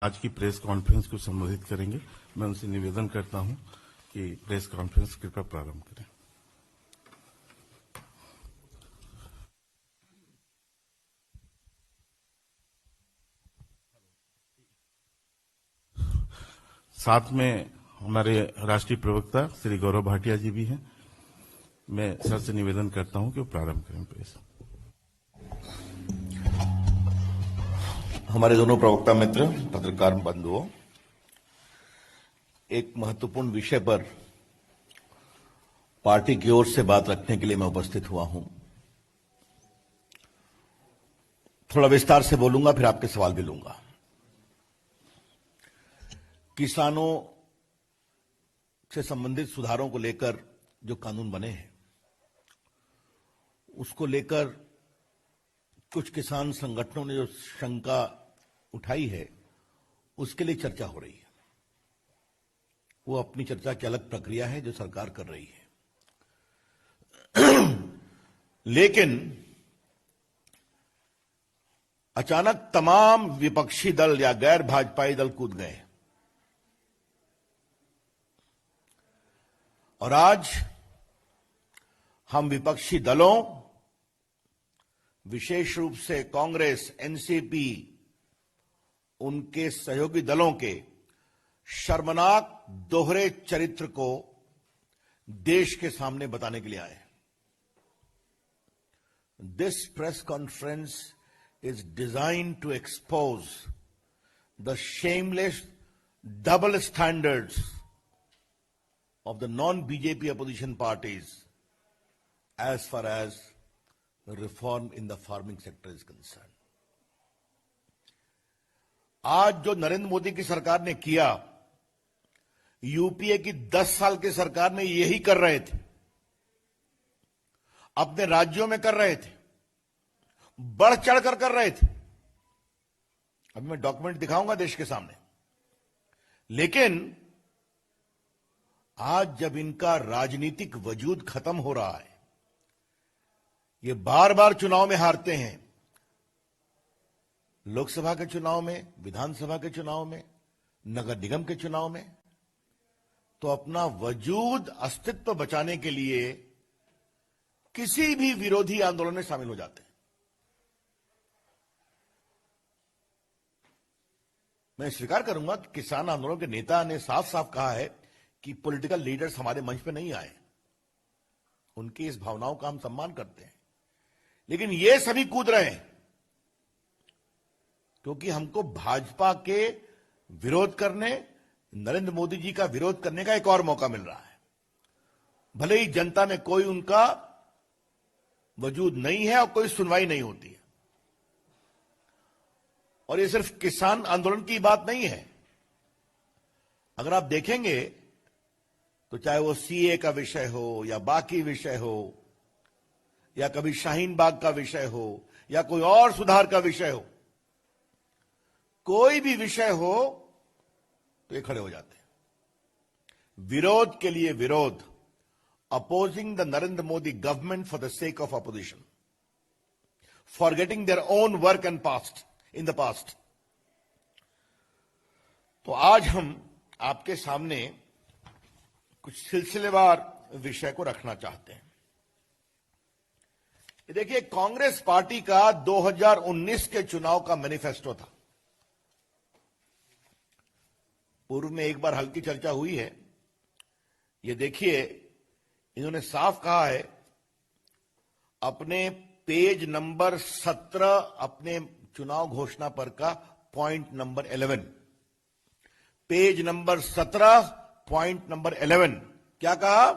आज की press conference को संबोधित करेंगे। मैं उनसे निवेदन करता हूं कि प्रेस कॉन्फ्रेंस कृपया प्रारंभ करें। साथ में हमारे राष्ट्रीय प्रवक्ता श्री गौरव भाटिया जी भी हैं। मैं सर से निवेदन करता हूं कि वो प्रारंभ करें प्रेस। हमारे दोनों प्रवक्ता मित्र, पत्रकार बंधुओं, एक महत्वपूर्ण विषय पर पार्टी की ओर से बात रखने के लिए मैं उपस्थित हुआ हूं। थोड़ा विस्तार से बोलूंगा, फिर आपके सवाल भी लूंगा। किसानों से संबंधित सुधारों को लेकर जो कानून बने हैं, उसको लेकर कुछ किसान संगठनों ने जो शंका उठाई है, उसके लिए चर्चा हो रही है। वो अपनी चर्चा की अलग प्रक्रिया है जो सरकार कर रही है। लेकिन अचानक तमाम विपक्षी दल या गैर भाजपाई दल कूद गए और आज हम विपक्षी दलों, विशेष रूप से कांग्रेस, एनसीपी, उनके सहयोगी दलों के शर्मनाक दोहरे चरित्र को देश के सामने बताने के लिए आए हैं। This press conference is designed to expose the shameless double standards of the non-BJP opposition parties as far as reform in the farming sector is concerned. आज जो नरेंद्र मोदी की सरकार ने किया, यूपीए की 10 साल की सरकार ने यही कर रहे थे, अपने राज्यों में कर रहे थे, बढ़ चढ़कर कर रहे थे। अभी मैं डॉक्यूमेंट दिखाऊंगा देश के सामने। लेकिन आज जब इनका राजनीतिक वजूद खत्म हो रहा है, ये बार बार चुनाव में हारते हैं, लोकसभा के चुनाव में, विधानसभा के चुनाव में, नगर निगम के चुनाव में, तो अपना वजूद, अस्तित्व बचाने के लिए किसी भी विरोधी आंदोलन में शामिल हो जाते हैं। मैं स्वीकार करूंगा कि किसान आंदोलन के नेता ने साफ साफ कहा है कि पॉलिटिकल लीडर्स हमारे मंच पे नहीं आए। उनकी इस भावनाओं का हम सम्मान करते हैं, लेकिन ये सभी कूद रहे हैं क्योंकि हमको भाजपा के विरोध करने, नरेंद्र मोदी जी का विरोध करने का एक और मौका मिल रहा है। भले ही जनता में कोई उनका वजूद नहीं है और कोई सुनवाई नहीं होती है। और ये सिर्फ किसान आंदोलन की बात नहीं है। अगर आप देखेंगे तो चाहे वो सीए का विषय हो या बाकी विषय हो या कभी शाहीन बाग का विषय हो या कोई और सुधार का विषय हो, कोई भी विषय हो तो ये खड़े हो जाते हैं। विरोध के लिए विरोध, opposing the Narendra Modi government for the sake of opposition, forgetting their own work and past in the past. तो आज हम आपके सामने कुछ सिलसिलेवार विषय को रखना चाहते हैं। देखिए, कांग्रेस पार्टी का 2019 के चुनाव का मैनिफेस्टो था। पूर्व में एक बार हल्की चर्चा हुई है। ये देखिए, इन्होंने साफ कहा है अपने पेज नंबर 17, अपने चुनाव घोषणा पर का point number 11, page number 17, point number 11, क्या कहा?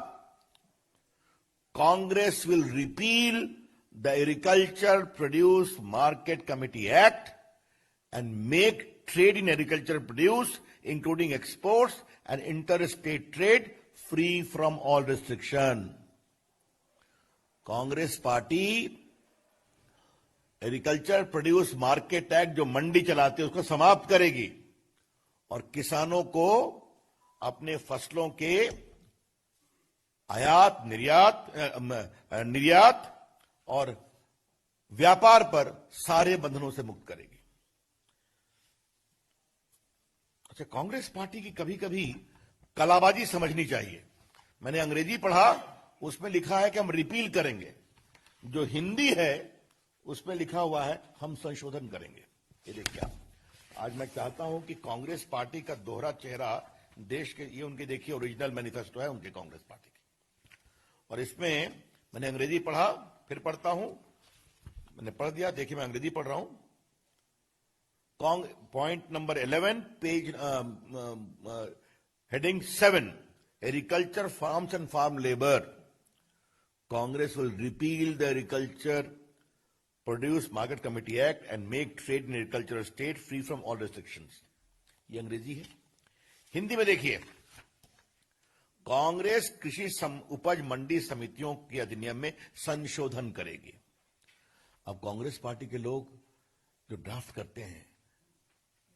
Congress will repeal the agriculture produce market committee act and make trade in agriculture produce including exports and inter state trade free from all restriction. Congress party agriculture produce market act जो मंडी चलाते हैं उसको समाप्त करेगी और किसानों को अपने फसलों के आयात, निर्यात और व्यापार पर सारे बंधनों से मुक्त करेगी। अच्छा, कांग्रेस पार्टी की कभी कभी कलाबाजी समझनी चाहिए। मैंने अंग्रेजी पढ़ा, उसमें लिखा है कि हम रिपील करेंगे। जो हिंदी है उसमें लिखा हुआ है हम संशोधन करेंगे। ये देखिए आप, आज मैं चाहता हूं कि कांग्रेस पार्टी का दोहरा चेहरा देश के, ये उनके देखिए ओरिजिनल मैनिफेस्टो है उनके कांग्रेस पार्टी की, और इसमें मैंने अंग्रेजी पढ़ा, फिर पढ़ता हूं, मैंने पढ़ दिया, देखिए मैं अंग्रेजी पढ़ रहा हूं। Point number 11, page heading 7, agriculture, farms and farm labor. Congress will repeal the Agriculture Produce Market Committee Act and make trade in agriculture a state free from all restrictions. ये अंग्रेजी है। हिंदी में देखिए, कांग्रेस कृषि उपज मंडी समितियों के अधिनियम में संशोधन करेगी। अब कांग्रेस पार्टी के लोग जो ड्राफ्ट करते हैं,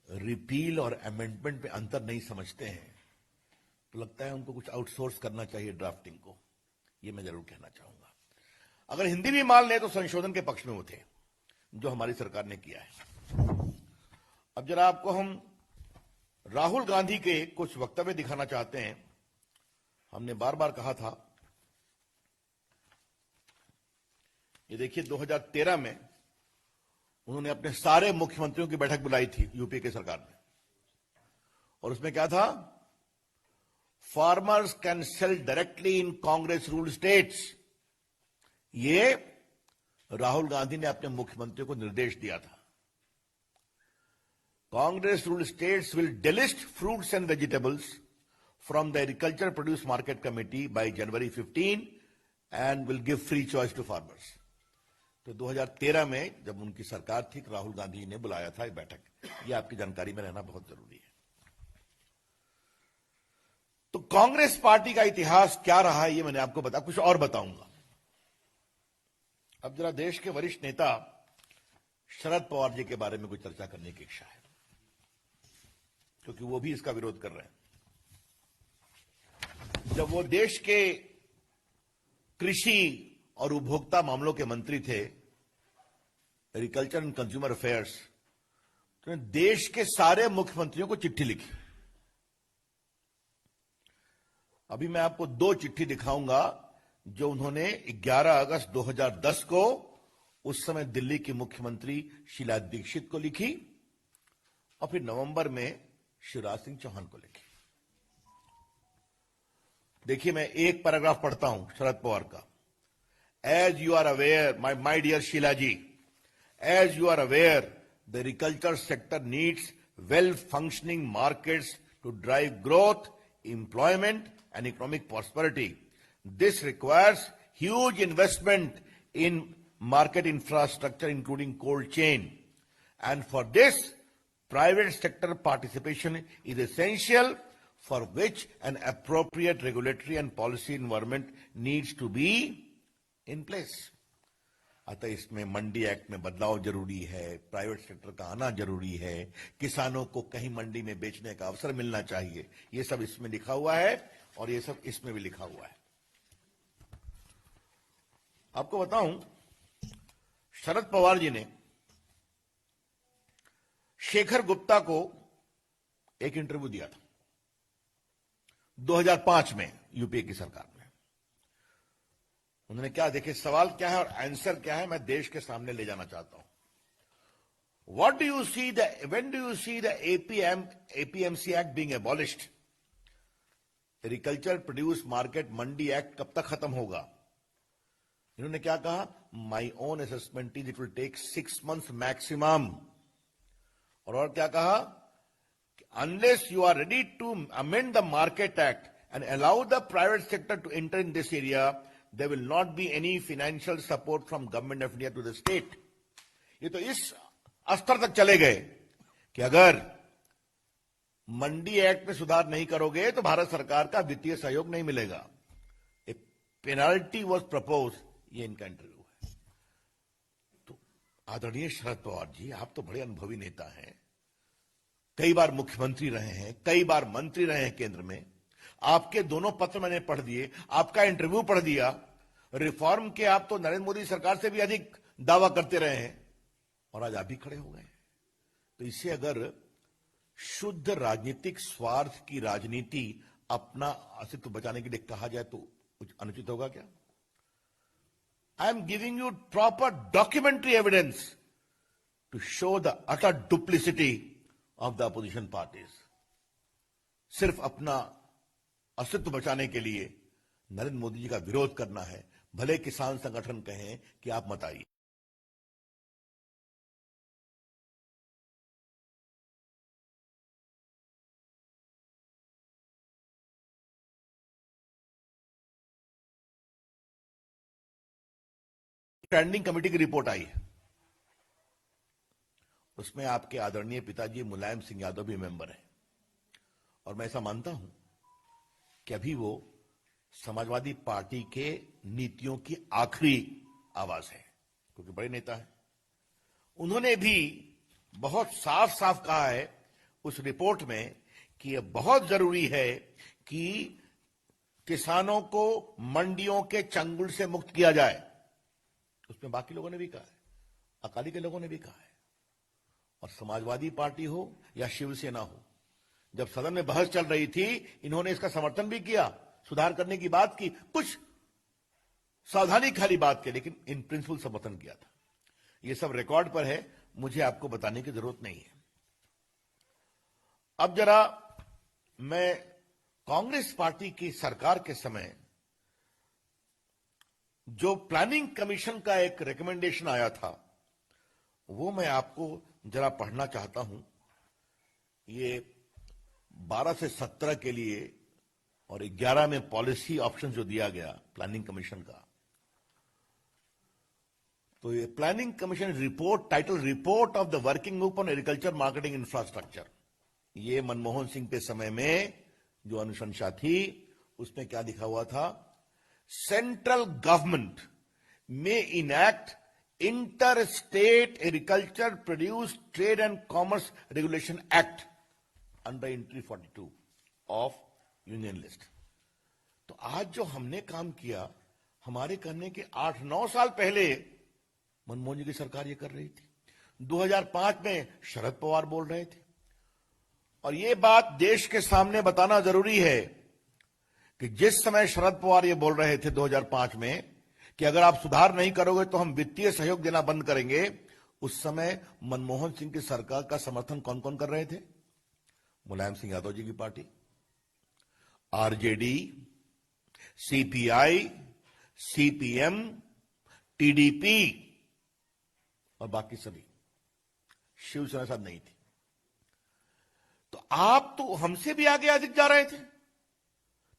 रिपील और अमेंडमेंट में अंतर नहीं समझते हैं, तो लगता है उनको कुछ आउटसोर्स करना चाहिए ड्राफ्टिंग को। ये मैं जरूर कहना चाहूंगा। अगर हिंदी भी मान ले तो संशोधन के पक्ष में वो थे, जो हमारी सरकार ने किया है। अब जरा आपको हम राहुल गांधी के कुछ वक्तव्य दिखाना चाहते हैं। हमने बार बार कहा था, ये देखिए 2013 में उन्होंने अपने सारे मुख्यमंत्रियों की बैठक बुलाई थी यूपी के सरकार ने, और उसमें क्या था, farmers can sell directly in Congress ruled states. ये राहुल गांधी ने अपने मुख्यमंत्रियों को निर्देश दिया था। Congress ruled states will delist fruits and vegetables from the agriculture produce market committee by January 15 and will give free choice to farmers. तो 2013 में जब उनकी सरकार थी, राहुल गांधी ने बुलाया था ये बैठक। ये आपकी जानकारी में रहना बहुत जरूरी है। तो कांग्रेस पार्टी का इतिहास क्या रहा है, ये मैंने आपको बताया, कुछ और बताऊंगा। अब जरा देश के वरिष्ठ नेता शरद पवार जी के बारे में कुछ चर्चा करने की इच्छा है, क्योंकि वो भी इसका विरोध कर रहे हैं। जब वो देश के कृषि और उपभोक्ता मामलों के मंत्री थे, एग्रीकल्चर एंड कंज्यूमर अफेयर्स, तो देश के सारे मुख्यमंत्रियों को चिट्ठी लिखी। अभी मैं आपको 2 चिट्ठी दिखाऊंगा जो उन्होंने 11 अगस्त 2010 को उस समय दिल्ली की मुख्यमंत्री शीला दीक्षित को लिखी, और फिर नवंबर में शिवराज सिंह चौहान को लिखी। देखिए, मैं एक पैराग्राफ पढ़ता हूं शरद पवार का। As you are aware, my dear Sheila ji, as you are aware, the agriculture sector needs well-functioning markets to drive growth, employment, and economic prosperity. This requires huge investment in market infrastructure, including cold chain. And for this, private sector participation is essential, for which an appropriate regulatory and policy environment needs to be in place. अतः इसमें मंडी act में बदलाव जरूरी है, private sector का आना जरूरी है, किसानों को कहीं मंडी में बेचने का अवसर मिलना चाहिए। ये सब इसमें लिखा हुआ है, और ये सब इसमें भी लिखा हुआ है। आपको बताऊं, शरद पवार जी ने शेखर गुप्ता को एक इंटरव्यू दिया था 2005 में यूपीए की सरकार में। उन्होंने क्या, देखिए सवाल क्या है और आंसर क्या है, मैं देश के सामने ले जाना चाहता हूं। What do you see the when do you see the APMC act being abolished? Agriculture produce market mandi act कब तक खत्म होगा? इन्होंने क्या कहा, my own assessment is it will take 6 months maximum. और क्या कहा, unless you are ready to amend the market act and allow the private sector to enter in this area, there will not be any financial support from government of India to the state. ये तो इस स्तर तक चले गए कि अगर मंडी act में सुधार नहीं करोगे तो भारत सरकार का वित्तीय सहयोग नहीं मिलेगा। ए पेनाल्टी वॉज प्रपोज, ये इनका इंटरव्यू है। तो आदरणीय शरद पवार जी, आप तो बड़े अनुभवी नेता हैं, कई बार मुख्यमंत्री रहे हैं, कई बार मंत्री रहे हैं केंद्र में। आपके दोनों पत्र मैंने पढ़ दिए, आपका इंटरव्यू पढ़ दिया। रिफॉर्म के आप तो नरेंद्र मोदी सरकार से भी अधिक दावा करते रहे हैं, और आज आप भी खड़े हो गए। तो इससे अगर शुद्ध राजनीतिक स्वार्थ की राजनीति अपना अस्तित्व बचाने के लिए कहा जाए तो कुछ अनुचित होगा क्या? I am giving you proper documentary evidence to show the utter duplicity of the opposition parties. सिर्फ अपना अस्तित्व बचाने के लिए नरेंद्र मोदी जी का विरोध करना है, भले किसान संगठन कहें कि आप मत आइए। स्टैंडिंग कमेटी की रिपोर्ट आई है, उसमें आपके आदरणीय पिताजी मुलायम सिंह यादव भी मेंबर हैं, और मैं ऐसा मानता हूं कि अभी वो समाजवादी पार्टी के नीतियों की आखिरी आवाज है, क्योंकि बड़े नेता हैं। उन्होंने भी बहुत साफ साफ कहा है उस रिपोर्ट में कि यह बहुत जरूरी है कि किसानों को मंडियों के चंगुल से मुक्त किया जाए। उसमें बाकी लोगों ने भी कहा है, अकाली के लोगों ने भी कहा है, और समाजवादी पार्टी हो या शिवसेना हो, जब सदन में बहस चल रही थी इन्होंने इसका समर्थन भी किया, सुधार करने की बात की, कुछ सावधानी खाली बात की, लेकिन इन प्रिंसिपल समर्थन किया था। ये सब रिकॉर्ड पर है, मुझे आपको बताने की जरूरत नहीं है। अब जरा मैं कांग्रेस पार्टी की सरकार के समय जो प्लानिंग कमीशन का एक रिकमेंडेशन आया था वो मैं आपको जरा पढ़ना चाहता हूं। ये 12 से 17 के लिए और 11 में पॉलिसी ऑप्शन जो दिया गया प्लानिंग कमीशन का, तो ये planning commission report title report of the working group on agriculture marketing infrastructure, ये मनमोहन सिंह के समय में जो अनुशंसा थी उसमें क्या लिखा हुआ था? सेंट्रल गवर्नमेंट में enact inter state agriculture produce trade and commerce regulation act under entry 42 of union list. तो आज जो हमने काम किया, हमारे करने के 8-9 साल पहले मनमोहन जी की सरकार ये कर रही थी। 2005 में शरद पवार बोल रहे थे, और ये बात देश के सामने बताना जरूरी है कि जिस समय शरद पवार ये बोल रहे थे 2005 में कि अगर आप सुधार नहीं करोगे तो हम वित्तीय सहयोग देना बंद करेंगे, उस समय मनमोहन सिंह की सरकार का समर्थन कौन कौन कर रहे थे? मुलायम सिंह यादव जी की party, RJD, CPI, CPM, TDP और बाकी सभी। शिवसेना साथ नहीं थी। तो आप तो हमसे भी आगे अधिक जा रहे थे।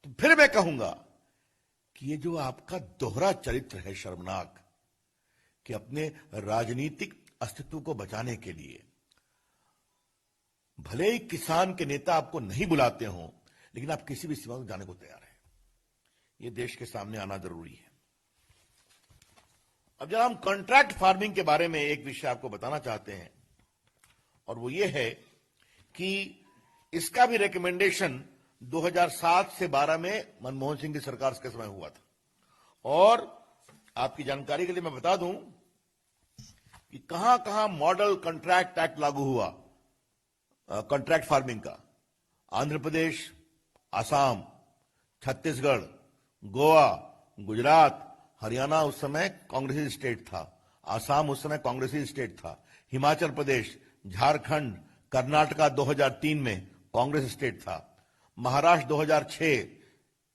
तो फिर मैं कहूंगा कि ये जो आपका दोहरा चरित्र है शर्मनाक, कि अपने राजनीतिक अस्तित्व को बचाने के लिए भले ही किसान के नेता आपको नहीं बुलाते हो, लेकिन आप किसी भी सीमा में जाने को तैयार हैं। ये देश के सामने आना जरूरी है। अब जब हम कॉन्ट्रैक्ट फार्मिंग के बारे में एक विषय आपको बताना चाहते हैं, और वो ये है कि इसका भी रिकमेंडेशन 2007 से 12 में मनमोहन सिंह की सरकार के समय हुआ था। और आपकी जानकारी के लिए मैं बता दूं कि कहां कहां मॉडल कॉन्ट्रैक्ट एक्ट लागू हुआ कॉन्ट्रैक्ट फार्मिंग का। आंध्र प्रदेश, आसाम, छत्तीसगढ़, गोवा, गुजरात, हरियाणा उस समय कांग्रेसी स्टेट था, आसाम उस समय कांग्रेसी स्टेट था, हिमाचल प्रदेश, झारखंड, कर्नाटका 2003 में कांग्रेस स्टेट था, महाराष्ट्र 2006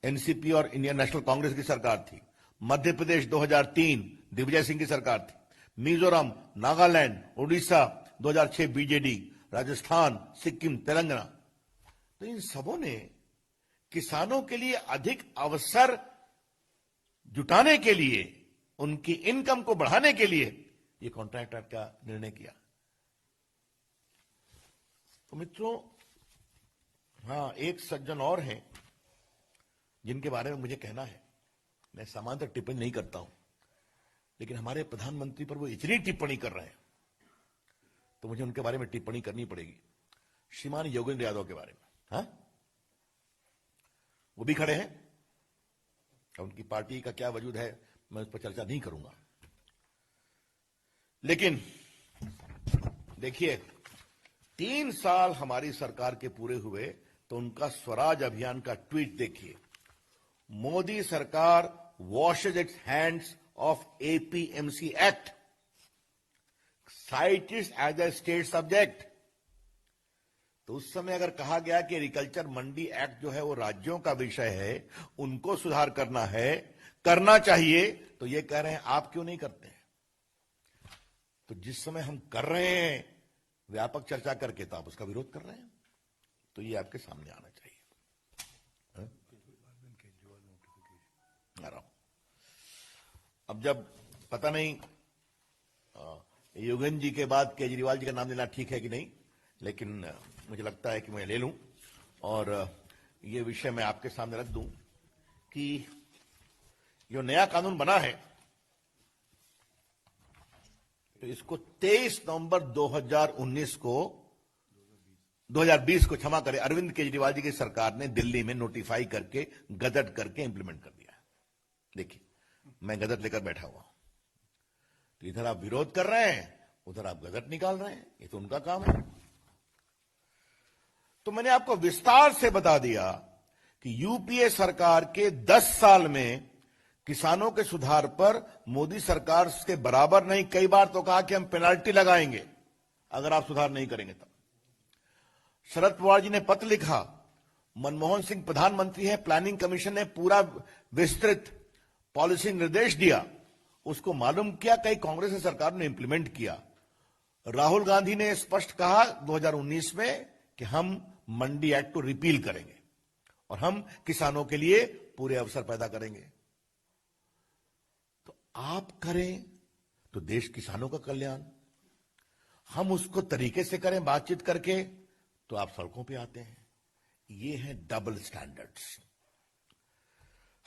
एनसीपी और इंडियन नेशनल कांग्रेस की सरकार थी, मध्य प्रदेश 2003 दिग्विजय सिंह की सरकार थी, मिजोरम, नागालैंड, उड़ीसा 2006 बीजेडी, राजस्थान, सिक्किम, तेलंगाना। तो इन सबों ने किसानों के लिए अधिक अवसर जुटाने के लिए, उनकी इनकम को बढ़ाने के लिए ये कॉन्ट्रैक्ट एक्ट का निर्णय किया। तो मित्रों, हां, एक सज्जन और हैं जिनके बारे में मुझे कहना है। मैं सामान्यतः टिप्पणी नहीं करता हूं, लेकिन हमारे प्रधानमंत्री पर वो इतनी टिप्पणी कर रहे हैं तो मुझे उनके बारे में टिप्पणी करनी पड़ेगी। श्रीमान योगेंद्र यादव के बारे में, हाँ, वो भी खड़े हैं। उनकी पार्टी का क्या वजूद है मैं उस पर चर्चा नहीं करूंगा, लेकिन देखिए, 3 साल हमारी सरकार के पूरे हुए तो उनका स्वराज अभियान का ट्वीट देखिए। मोदी सरकार washes its hands of APMC act, cite it as a state subject. तो उस समय अगर कहा गया कि एग्रीकल्चर मंडी एक्ट जो है वो राज्यों का विषय है, उनको सुधार करना है, करना चाहिए, तो ये कह रहे हैं आप क्यों नहीं करते हैं। तो जिस समय हम कर रहे हैं व्यापक चर्चा करके, तो आप उसका विरोध कर रहे हैं। तो ये आपके सामने आना चाहिए। आ रहा हूं। अब जब पता नहीं योगेंद्र जी के बाद केजरीवाल जी का नाम लेना ठीक है कि नहीं, लेकिन मुझे लगता है कि मैं ले लूं और ये विषय मैं आपके सामने रख दूं कि जो नया कानून बना है, तो इसको 23 नवंबर 2020 को क्षमा करें, अरविंद केजरीवाल जी की सरकार ने दिल्ली में नोटिफाई करके गजट करके इंप्लीमेंट कर दिया है। देखिए, मैं गजट लेकर बैठा हुआ हूं, तो इधर आप विरोध कर रहे हैं, उधर आप गजट निकाल रहे हैं। ये तो उनका काम है। तो मैंने आपको विस्तार से बता दिया कि यूपीए सरकार के 10 साल में किसानों के सुधार पर मोदी सरकार के बराबर नहीं, कई बार तो कहा कि हम पेनाल्टी लगाएंगे अगर आप सुधार नहीं करेंगे तब। शरद पवार जी ने पत्र लिखा, मनमोहन सिंह प्रधानमंत्री हैं, प्लानिंग कमीशन ने पूरा विस्तृत पॉलिसी निर्देश दिया, उसको मालूम किया, कई कांग्रेस की सरकार ने इंप्लीमेंट किया। राहुल गांधी ने स्पष्ट कहा 2019 में कि हम मंडी एक्ट को रिपील करेंगे और हम किसानों के लिए पूरे अवसर पैदा करेंगे। तो आप करें तो देश किसानों का कल्याण, हम उसको तरीके से करें बातचीत करके, तो आप सड़कों पे आते हैं। ये है डबल स्टैंडर्ड्स।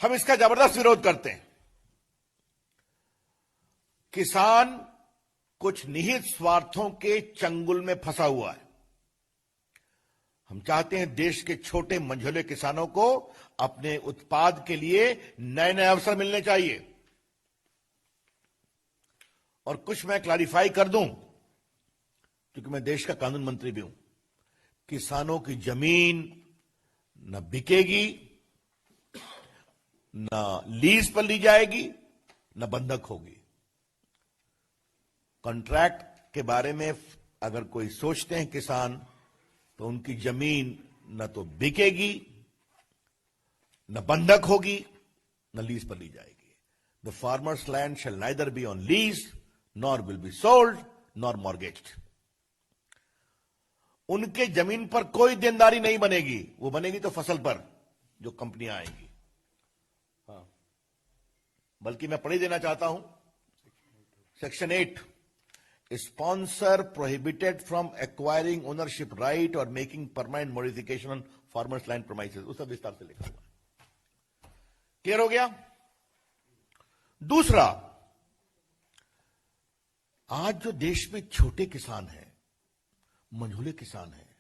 हम इसका जबरदस्त विरोध करते हैं। किसान कुछ निहित स्वार्थों के चंगुल में फंसा हुआ है। हम चाहते हैं देश के छोटे मंझोले किसानों को अपने उत्पाद के लिए नए नए अवसर मिलने चाहिए। और कुछ मैं क्लैरिफाई कर दूं, क्योंकि मैं देश का कानून मंत्री भी हूं। किसानों की जमीन न बिकेगी, न लीज पर ली जाएगी, न बंधक होगी। कॉन्ट्रैक्ट के बारे में अगर कोई सोचते हैं किसान, तो उनकी जमीन न तो बिकेगी, न बंधक होगी, न लीज पर ली जाएगी। The farmers land shall neither be on lease nor will be sold nor mortgaged. उनके जमीन पर कोई देनदारी नहीं बनेगी, वो बनेगी तो फसल पर जो कंपनियां आएंगी। हाँ, बल्कि मैं पढ़ ही देना चाहता हूं section 8, sponsor prohibited from acquiring ownership right और making permanent modification on farmers land promises, उसका विस्तार से लिखा हुआ है। क्लियर हो गया। दूसरा, आज जो देश में छोटे किसान हैं, मंझोले किसान हैं,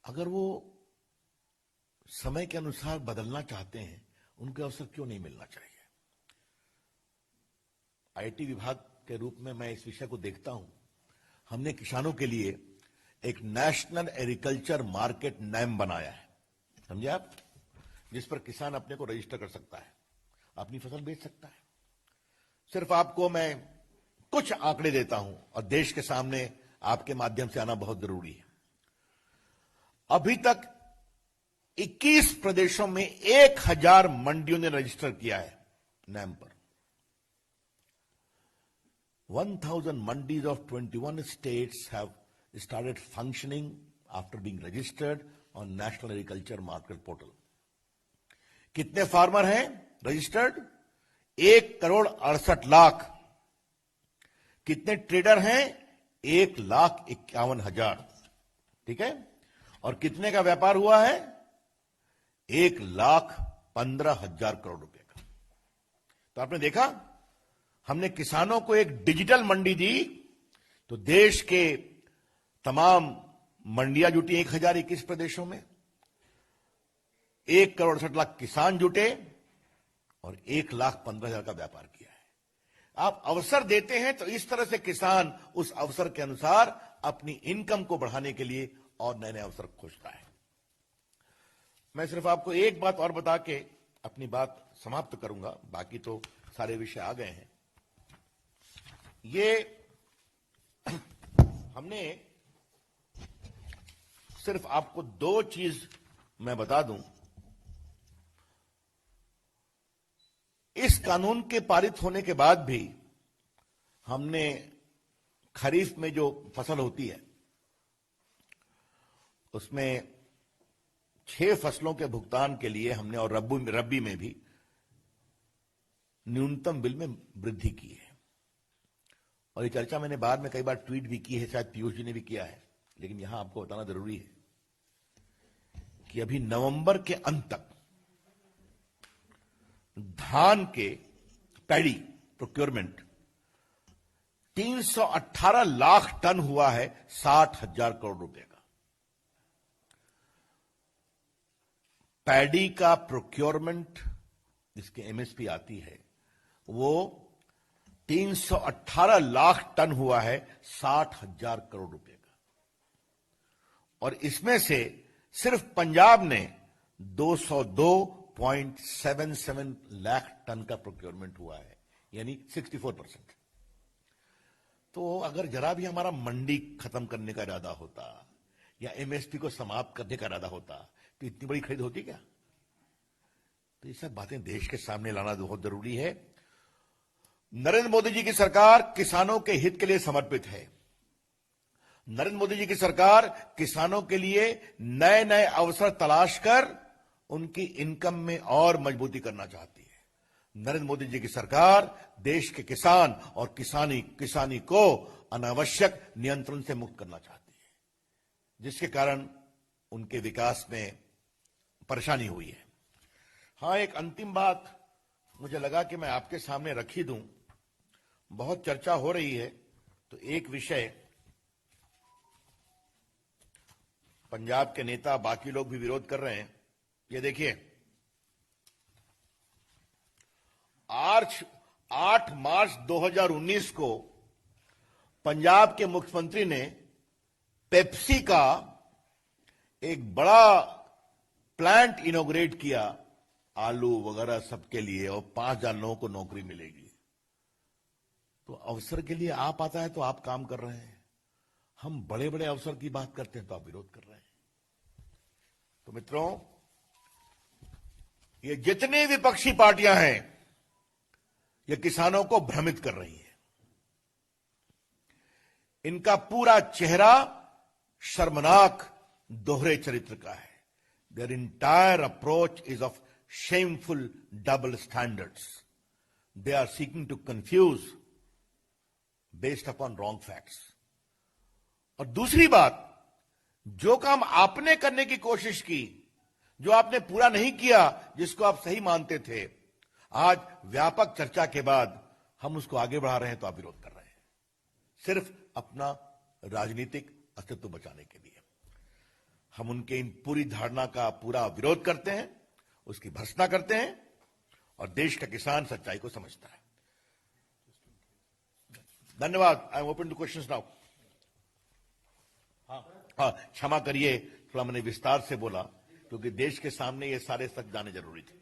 अगर वो समय के अनुसार बदलना चाहते हैं, उनको अवसर क्यों नहीं मिलना चाहिए। आईटी विभाग के रूप में मैं इस विषय को देखता हूं। हमने किसानों के लिए एक नेशनल एग्रीकल्चर मार्केट नेम बनाया है, समझे आप, जिस पर किसान अपने को रजिस्टर कर सकता है, अपनी फसल बेच सकता है। सिर्फ आपको मैं कुछ आंकड़े देता हूं और देश के सामने आपके माध्यम से आना बहुत जरूरी है। अभी तक 21 प्रदेशों में 1000 मंडियों ने रजिस्टर किया है नेम पर। 1000 mandis of 21 states have started functioning after being registered on National Agriculture Market Portal. कितने फार्मर हैं रजिस्टर्ड? 1,68,00,000। कितने ट्रेडर हैं? 1,51,000। ठीक है। और कितने का व्यापार हुआ है? 1,15,000 करोड़ रुपए का। तो आपने देखा, हमने किसानों को एक डिजिटल मंडी दी, तो देश के तमाम मंडियां जुटी 1021 प्रदेशों में, 1,68,00,000 किसान जुटे और 1,15,000 का व्यापार किया है। आप अवसर देते हैं तो इस तरह से किसान उस अवसर के अनुसार अपनी इनकम को बढ़ाने के लिए और नए नए अवसर खोजता है। मैं सिर्फ आपको एक बात और बता के अपनी बात समाप्त करूंगा, बाकी तो सारे विषय आ गए हैं। ये हमने सिर्फ आपको दो चीज मैं बता दूं। इस कानून के पारित होने के बाद भी हमने खरीफ में जो फसल होती है उसमें 6 फसलों के भुगतान के लिए हमने और रबी में भी न्यूनतम बिल में वृद्धि की है। और ये चर्चा मैंने बाद में कई बार ट्वीट भी की है, शायद पीयूष जी ने भी किया है, लेकिन यहां आपको बताना जरूरी है कि अभी नवंबर के अंत तक धान के पैडी प्रोक्योरमेंट 318 लाख टन हुआ है, 60,000 करोड़ रुपए का। पैडी का प्रोक्योरमेंट जिसके एमएसपी आती है वो 318 लाख टन हुआ है, 60,000 करोड़ रुपए का। और इसमें से सिर्फ पंजाब ने 202.77 लाख टन का प्रोक्योरमेंट हुआ है, यानी 64%। तो अगर जरा भी हमारा मंडी खत्म करने का इरादा होता या एमएसपी को समाप्त करने का इरादा होता तो इतनी बड़ी खरीद होती क्या? तो ये सब बातें देश के सामने लाना बहुत जरूरी है। नरेंद्र मोदी जी की सरकार किसानों के हित के लिए समर्पित है। नरेंद्र मोदी जी की सरकार किसानों के लिए नए नए अवसर तलाश कर उनकी इनकम में और मजबूती करना चाहती है। नरेंद्र मोदी जी की सरकार देश के किसान और किसानी को अनावश्यक नियंत्रण से मुक्त करना चाहती है, जिसके कारण उनके विकास में परेशानी हुई है। हां, एक अंतिम बात मुझे लगा कि मैं आपके सामने रख ही दूं। बहुत चर्चा हो रही है तो एक विषय पंजाब के नेता, बाकी लोग भी विरोध कर रहे हैं। ये देखिए, 8 मार्च 2019 को पंजाब के मुख्यमंत्री ने पेप्सी का एक बड़ा प्लांट इनॉग्रेट किया, आलू वगैरह सबके लिए, और 5,000 लोगों को नौकरी मिलेगी। तो अवसर के लिए आप आता है तो आप काम कर रहे हैं, हम बड़े बड़े अवसर की बात करते हैं तो आप विरोध कर रहे हैं। तो मित्रों, ये जितनी विपक्षी पार्टियां हैं ये किसानों को भ्रमित कर रही है। इनका पूरा चेहरा शर्मनाक दोहरे चरित्र का है। Their entire approach is of shameful double standards. They are seeking to confuse based upon wrong facts. और दूसरी बात, जो काम आपने करने की कोशिश की, जो आपने पूरा नहीं किया, जिसको आप सही मानते थे, आज व्यापक चर्चा के बाद हम उसको आगे बढ़ा रहे हैं तो आप विरोध कर रहे हैं, सिर्फ अपना राजनीतिक अस्तित्व बचाने के लिए। हम उनके इन पूरी धारणा का पूरा विरोध करते हैं, उसकी भर्त्सना करते हैं, और देश का किसान सच्चाई को समझता है। धन्यवाद। I am open two questions now. हाँ, क्षमा करिए, थोड़ा मैंने विस्तार से बोला क्योंकि देश के सामने ये सारे सच जाने जरूरी थे।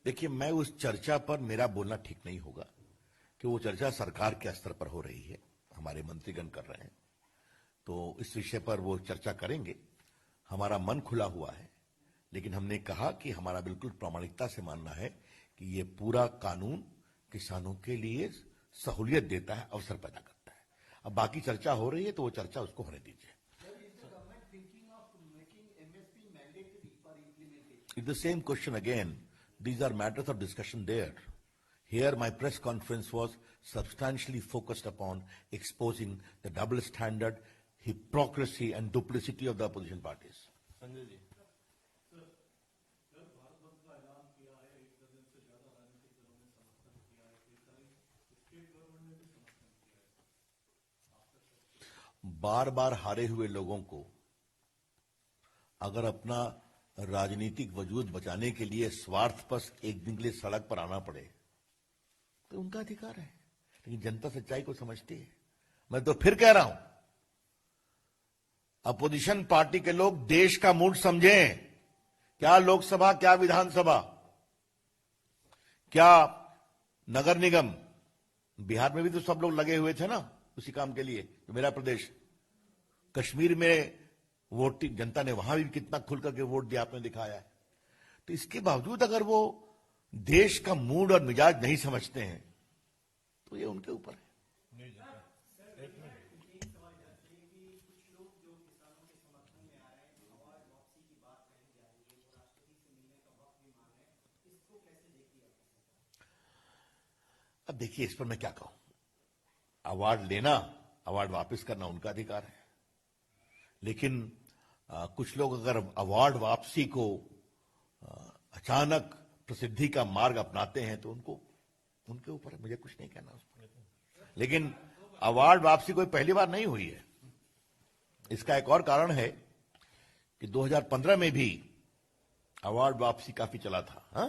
देखिए, मैं उस चर्चा पर मेरा बोलना ठीक नहीं होगा कि वो चर्चा सरकार के स्तर पर हो रही है, हमारे मंत्रीगण कर रहे हैं, तो इस विषय पर वो चर्चा करेंगे। हमारा मन खुला हुआ है, लेकिन हमने कहा कि हमारा बिल्कुल प्रामाणिकता से मानना है कि ये पूरा कानून किसानों के लिए सहूलियत देता है, अवसर पैदा करता है। अब बाकी चर्चा हो रही है तो वो चर्चा उसको होने दीजिए। It's the same question again. These are matters of discussion there. Here my press conference was substantially focused upon exposing the double standard, hypocrisy and duplicity of the opposition parties. Sanjay ji, बार बार हारे हुए लोगों को अगर अपना राजनीतिक वजूद बचाने के लिए स्वार्थपरस्त एक दिन के लिए सड़क पर आना पड़े तो उनका अधिकार है, लेकिन जनता सच्चाई को समझती है। मैं तो फिर कह रहा हूं, अपोजिशन पार्टी के लोग देश का मूड समझें। क्या लोकसभा, क्या विधानसभा, क्या नगर निगम, बिहार में भी तो सब लोग लगे हुए थे ना उसी काम के लिए, तो मेरा प्रदेश। कश्मीर में वोटिंग, जनता ने वहां भी कितना खुल करके वोट दिया, आपने दिखाया है। तो इसके बावजूद अगर वो देश का मूड और मिजाज नहीं समझते हैं तो ये उनके ऊपर है। अब देखिए, इस पर मैं क्या कहूं। अवार्ड लेना, अवार्ड वापस करना उनका अधिकार है, लेकिन कुछ लोग अगर अवार्ड वापसी को अचानक प्रसिद्धि का मार्ग अपनाते हैं तो उनको, उनके ऊपर है, मुझे कुछ नहीं कहना उस पर। लेकिन अवार्ड वापसी कोई पहली बार नहीं हुई है। इसका एक और कारण है कि 2015 में भी अवार्ड वापसी काफी चला था, हा?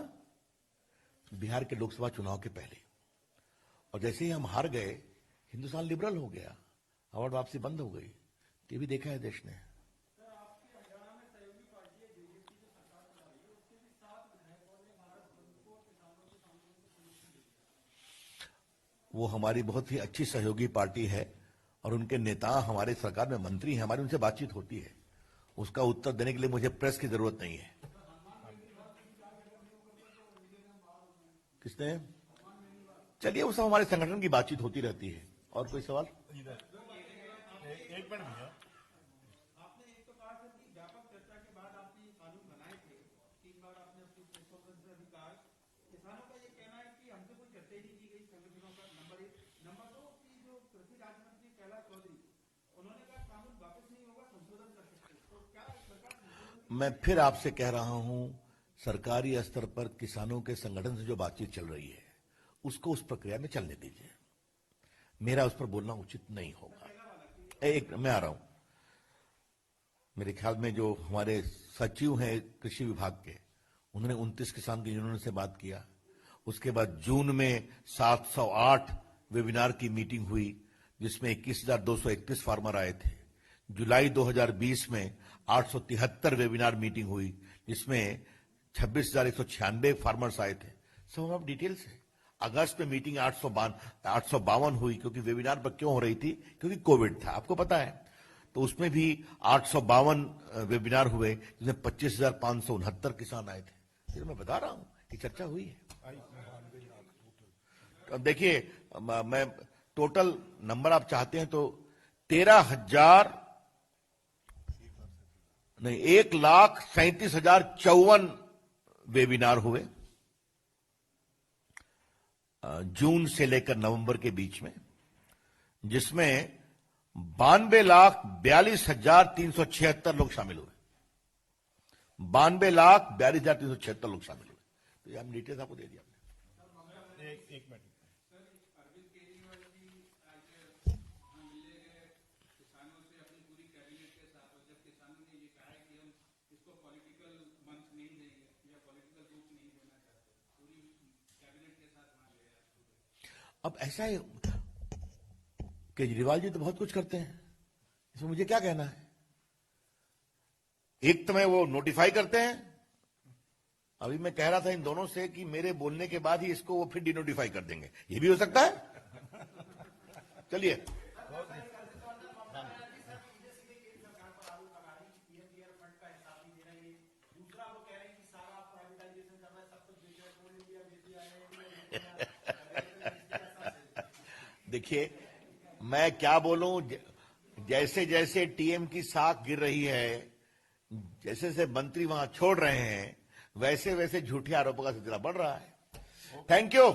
बिहार के लोकसभा चुनाव के पहले, और जैसे ही हम हार गए हिंदुस्तान लिबरल हो गया, अवार्ड वापसी बंद हो गई। ये भी देखा है देश ने। वो हमारी बहुत ही अच्छी सहयोगी पार्टी है और उनके नेता हमारे सरकार में मंत्री हैं, हमारी उनसे बातचीत होती है। उसका उत्तर देने के लिए मुझे प्रेस की जरूरत नहीं है। किसने? चलिए, वो सब हमारे संगठन की बातचीत होती रहती है। और कोई सवाल? एक मिनट भैया, आपने एक तो कहा सर कि व्यापक चर्चा के बाद आपने ये कानून बनाए थे, 3 बार आपने अपनी प्रेस कॉन्फ्रेंस में भी कहा। किसानों का ये कहना है कि हमसे कोई चर्चा ही नहीं की गई संगठनों का, नंबर 1। नंबर 2 कि जो कृषि राज्य मंत्री कैलाश चौधरी, उन्होंने कहा कानून वापस नहीं होगा, संशोधन कर सकते हैं। तो क्या सरकार संशोधन? मैं फिर आपसे कह रहा हूं, सरकारी स्तर पर किसानों के संगठन से जो बातचीत चल रही है उसको उस प्रक्रिया में चलने दीजिए। मेरा उस पर बोलना उचित नहीं होगा। एक मैं आ रहा हूं। मेरे ख्याल में जो हमारे सचिव हैं कृषि विभाग के, उन्होंने 29 किसान यूनियनों से बात किया। उसके बाद जून में 708 वेबिनार की मीटिंग हुई जिसमें 21,231 फार्मर आए थे। जुलाई 2020 में 873 वेबिनार मीटिंग हुई जिसमें 26,196 फार्मर्स आए थे। सब हम डिटेल्स है। अगस्त में मीटिंग 852 हुई, क्योंकि वेबिनार पर क्यों हो रही थी? क्योंकि कोविड था, आपको पता है। तो उसमें भी 852 वेबिनार हुए जिसमें 25,569 किसान आए थे। फिर मैं बता रहा हूं कि चर्चा हुई है। अब देखिए, मैं टोटल नंबर आप चाहते हैं तो 1,37,054 वेबिनार हुए जून से लेकर नवंबर के बीच में, जिसमें 92,42,376 लोग शामिल हुए। 92,42,376 लोग शामिल हुए। तो ये हम डिटेल्स आपको दे दिया। एक मिनट, अब ऐसा है, केजरीवाल जी तो बहुत कुछ करते हैं, इसमें मुझे क्या कहना है? एक तो मैं वो नोटिफाई करते हैं। अभी मैं कह रहा था इन दोनों से कि मेरे बोलने के बाद ही इसको वो फिर डिनोटिफाई कर देंगे, ये भी हो सकता है। चलिए, देखिए मैं क्या बोलूं, जैसे जैसे टीएम की साख गिर रही है, जैसे जैसे मंत्री वहां छोड़ रहे हैं, वैसे वैसे झूठे आरोपों का सिलसिला बढ़ रहा है। Thank you.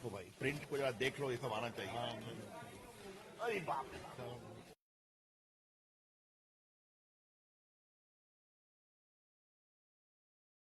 भाई प्रिंट को जरा देख लो, ये सब आना चाहिए। अरे बाप रे बाप।